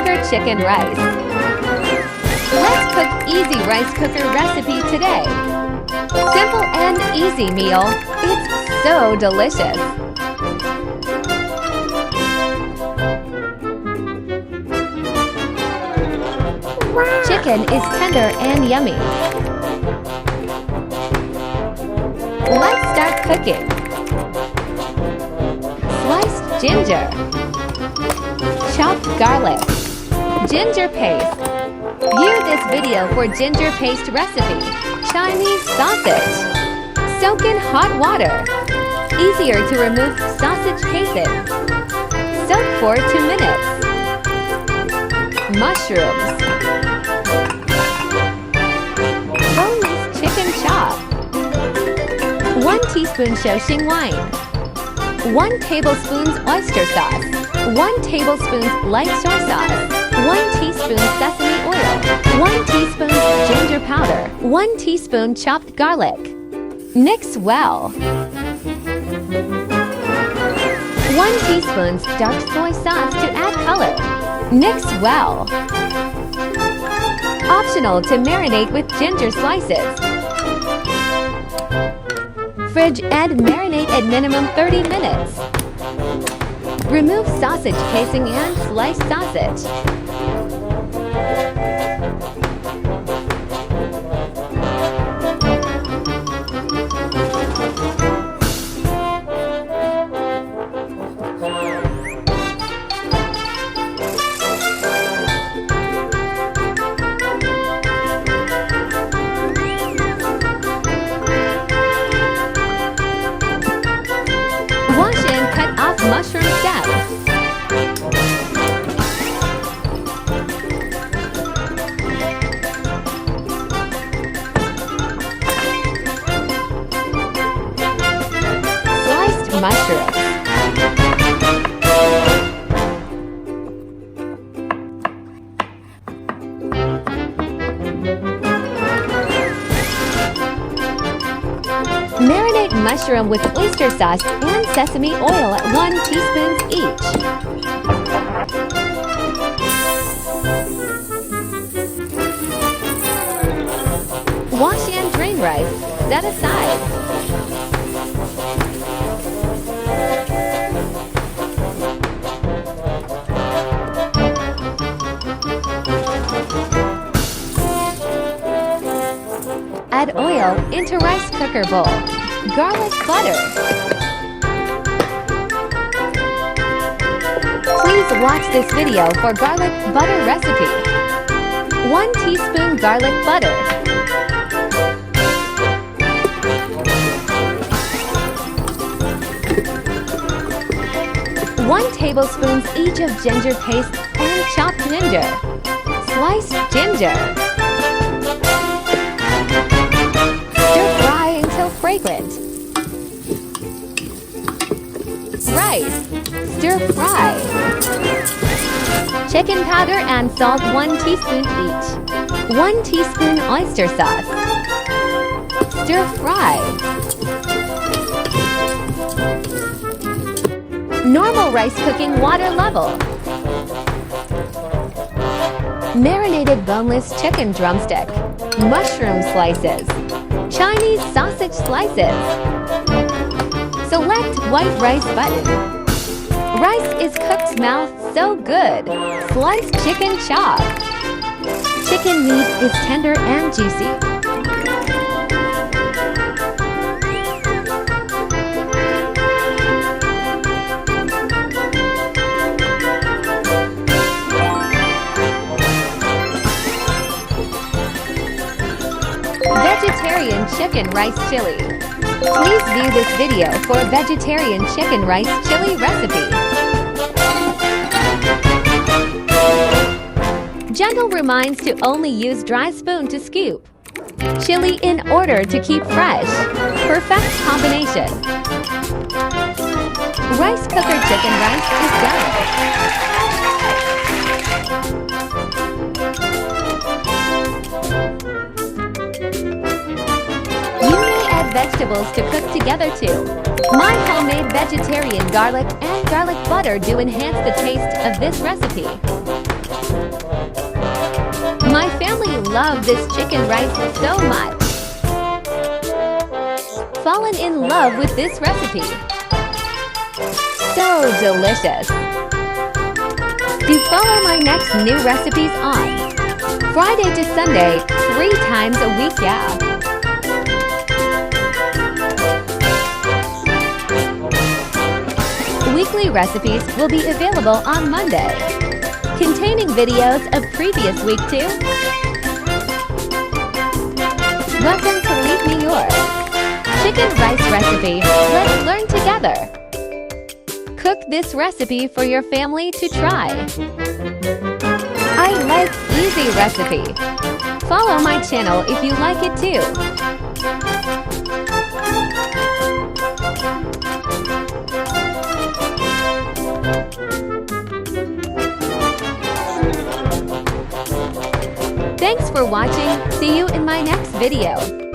butter chicken rice. Let's cook easy rice cooker recipe today. Simple and easy meal. It's so delicious. Chicken is tender and yummy. Let's start cooking. Sliced ginger. Chopped garlic. Ginger paste. View this video for ginger paste recipe. Chinese sausage. Soak in hot water. Easier to remove sausage casing. Soak for 2 minutes. Mushrooms. Boneless chicken chop. 1 teaspoon Shaoxing wine. 1 tablespoon oyster sauce. 1 tablespoon light soy sauce. 1 teaspoon sesame oil. 1 teaspoon ginger powder. 1 teaspoon chopped garlic. Mix well. 1 teaspoon dark soy sauce to add color. Mix well. Optional to marinate with ginger slices. Fridge and marinate at minimum 30 minutes. Remove sausage casing and slice sausage. Wash and cut off mushroom stems. Sliced mushrooms. Marinate mushroom with oyster sauce and sesame oil at 1 teaspoon each. Wash and drain rice. Set aside. Add oil into rice cooker bowl. Garlic butter. Please watch this video for garlic butter recipe. 1 teaspoon garlic butter. 1 tablespoon each of ginger paste and chopped ginger. Sliced ginger. Stir fry until fragrant. Rice. Stir fry. Chicken powder and salt 1 teaspoon each. 1 teaspoon oyster sauce. Stir fry. Normal rice cooking water level. Marinated boneless chicken drumstick. Mushroom slices. Chinese sausage slices. Select white rice button. Rice is cooked smells so good. Sliced chicken chop. Chicken meat is tender and juicy. Vegetarian chicken rice chili. Please view this video for vegetarian chicken rice chili recipe. Gentle reminds to only use dry spoon to scoop. Chili in order to keep fresh. Perfect combination. Rice cooker chicken rice is done. Vegetables to cook together too. My homemade vegetarian garlic and garlic butter do enhance the taste of this recipe. My family love this chicken rice so much. Fallen in love with this recipe. So delicious. Do follow my next new recipes on Friday to Sunday, 3 times a week, yeah. Weekly recipes will be available on Monday, containing videos of previous week too. Welcome to Leave Me Yours. Chicken rice recipe. Let's learn together. Cook this recipe for your family to try. I like easy recipe. Follow my channel if you like it too. Thanks for watching. See you in my next video.